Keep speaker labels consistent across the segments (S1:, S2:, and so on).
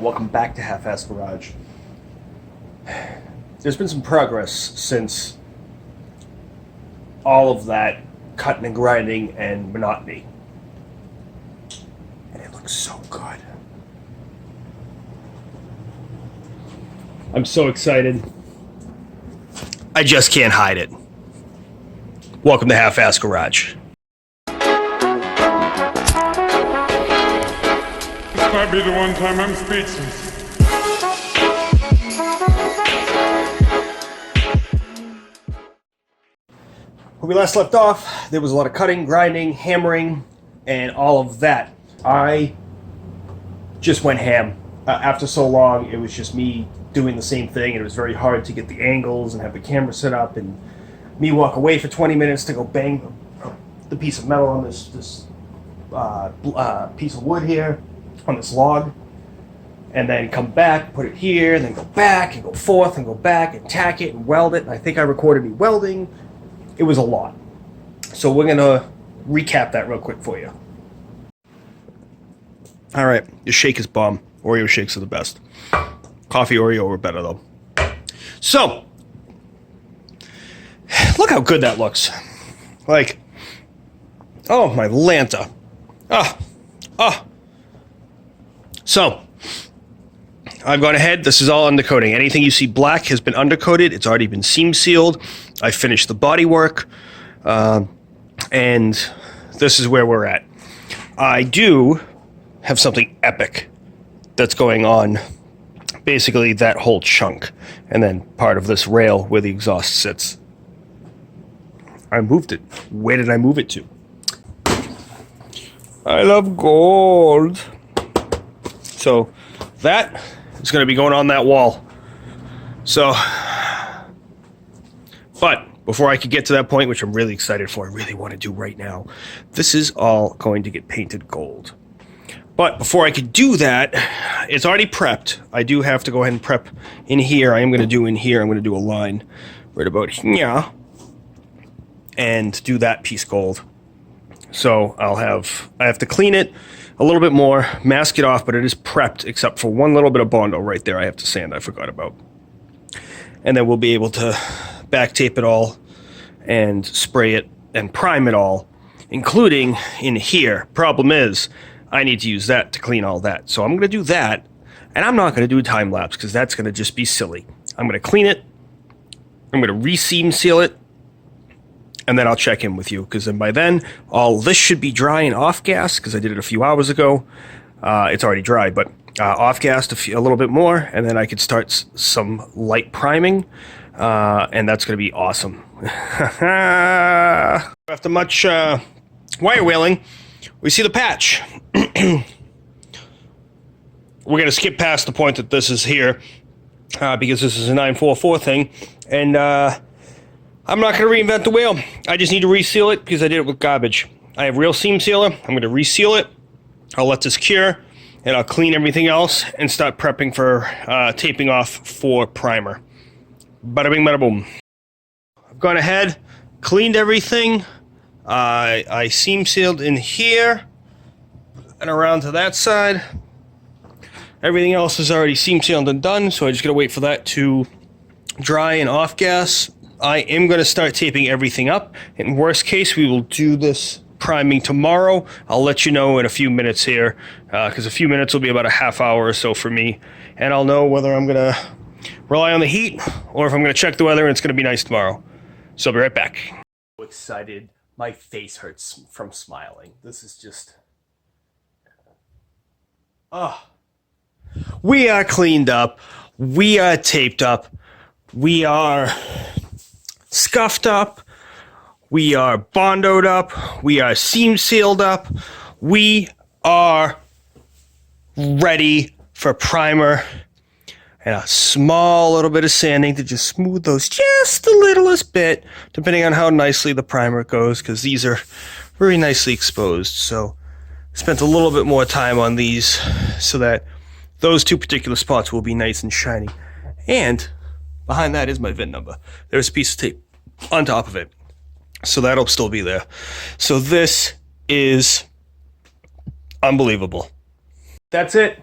S1: welcome back to Half.Ass.Garage. There's been some progress since all of that cutting and grinding and monotony. And it looks so good. I'm so excited. I just can't hide it. Welcome to Half.Ass.Garage.
S2: This might be the one time I'm speechless.
S1: When we last left off, there was a lot of cutting, grinding, hammering, and all of that. I just went ham. After so long, it was just me doing the same thing, and it was very hard to get the angles and have the camera set up, and me walk away for 20 minutes to go bang the piece of metal on this piece of wood here, on this log, and then come back, put it here, and then go back, and go forth, and go back, and tack it, and weld it. And I think I recorded me welding. It was a lot. So we're going to recap that real quick for you. All right, your shake is bomb. Oreo shakes are the best. Coffee Oreo are better, though. So, look how good that looks. Like, oh, my Lanta. So, I've gone ahead. This is all undercoating. Anything you see black has been undercoated. It's already been seam sealed. I finished the body work. And this is where we're at. I do have something epic that's going on. Basically, that whole chunk. And then part of this rail where the exhaust sits. I moved it. Where did I move it to? I love gold. So that is going to be going on that wall. So, but before I could get to that point, which I'm really excited for, I really want to do right now, this is all going to get painted gold. But before I could do that, it's already prepped. I do have to go ahead and prep in here. I am going to do in here, I'm going to do a line right about here and do that piece gold. So I have to clean it a little bit more, mask it off, but it is prepped except for one little bit of Bondo right there I have to sand, I forgot about. And then we'll be able to back tape it all and spray it and prime it all, including in here. Problem is, I need to use that to clean all that. So I'm going to do that, and I'm not going to do a time lapse because that's going to just be silly. I'm going to clean it, I'm going to re-seam seal it, and then I'll check in with you, because then by then, all this should be dry and off-gas, because I did it a few hours ago. It's already dry, but off-gassed a little bit more, and then I could start some light priming, and that's going to be awesome. After much wire whaling, we see the patch. We're going to skip past the point that this is here, because this is a 944 thing, and I'm not going to reinvent the wheel. I just need to reseal it because I did it with garbage. I have real seam sealer. I'm going to reseal it. I'll let this cure, and I'll clean everything else and start prepping for taping off for primer. Bada bing, bada boom. I've gone ahead, cleaned everything. I seam sealed in here and around to that side. Everything else is already seam sealed and done, so I just got to wait for that to dry and off gas. I am going to start taping everything up. In worst case, we will do this priming tomorrow. I'll let you know in a few minutes here, because a few minutes will be about a half hour or so for me, and I'll know whether I'm going to rely on the heat or if I'm going to check the weather and it's going to be nice tomorrow. So I'll be right back. So excited. My face hurts from smiling. This is just... Oh. We are cleaned up. We are taped up. We are scuffed up, we are bondoed up, we are seam sealed up, we are ready for primer and a small little bit of sanding to just smooth those just the littlest bit, depending on how nicely the primer goes, because these are very nicely exposed. So spent a little bit more time on these so that those two particular spots will be nice and shiny. And behind that is my VIN number. There's a piece of tape on top of it, so that'll still be there. So this is unbelievable. That's it.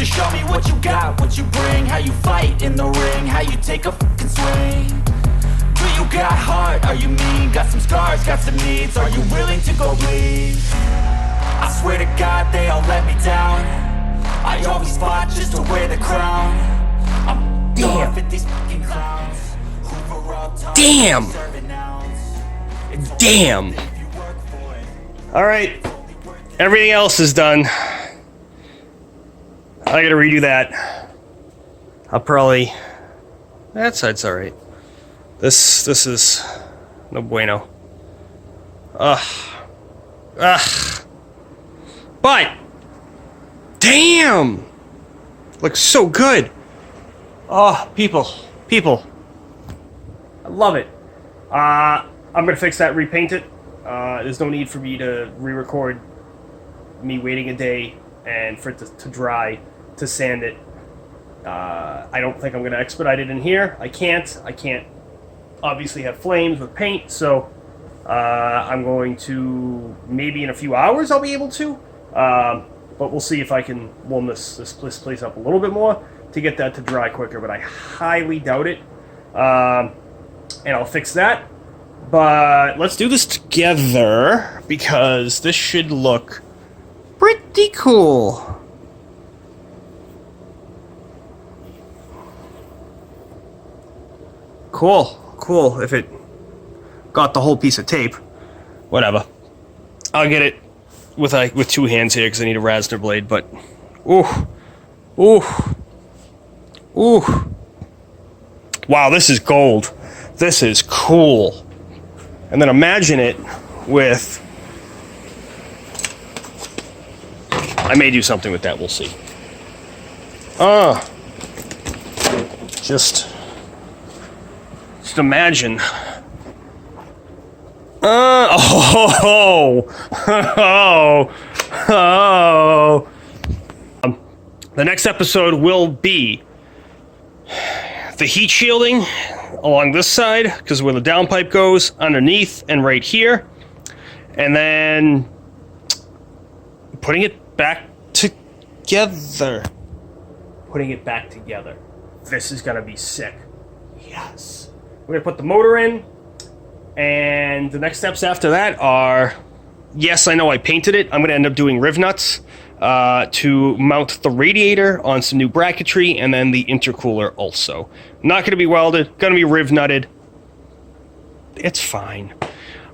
S3: So show me what you got, what you bring, how you fight in the ring, how you take a fucking swing. Do you got heart, are you mean? Got some scars, got some needs, are you willing to go bleed? I swear to God they all let me down. I always fought just to wear the crown. I'm done with these fucking clowns.
S1: Damn! Damn! Alright. Everything else is done. I gotta redo that. I'll probably... That side's alright. This is... No bueno. But... Damn! Looks so good! Oh, people. I love it. I'm gonna fix that, repaint it. There's no need for me to re-record me waiting a day and for it to dry, to sand it. I don't think I'm gonna expedite it in here. I can't obviously have flames with paint, so I'm going to, maybe in a few hours I'll be able to. But we'll see if I can warm this place up a little bit more to get that to dry quicker, but I highly doubt it. And I'll fix that. But let's do this together, because this should look pretty cool. Cool, if it got the whole piece of tape. Whatever. I'll get it with two hands here, because I need a Rasner blade, but... Ooh. Wow, this is gold. This is cool. And then imagine it with... I may do something with that, we'll see. Just imagine. The next episode will be the heat shielding along this side, because where the downpipe goes, underneath and right here, and then putting it back together. This is gonna be sick. Yes. We're gonna put the motor in, and the next steps after that are, yes, I know I painted it. I'm gonna end up doing riv nuts to mount the radiator on some new bracketry, and then the intercooler also. Not gonna be welded, gonna be riv nutted. It's fine.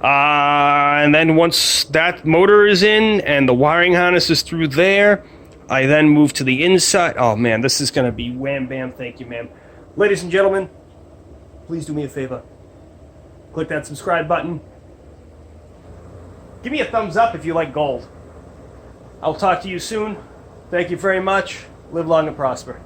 S1: And then once that motor is in and the wiring harness is through there, I then move to the inside. Oh man, this is gonna be wham bam, thank you ma'am. Ladies and gentlemen, please do me a favor. Click that subscribe button. Give me a thumbs up if you like gold. I'll talk to you soon. Thank you very much. Live long and prosper.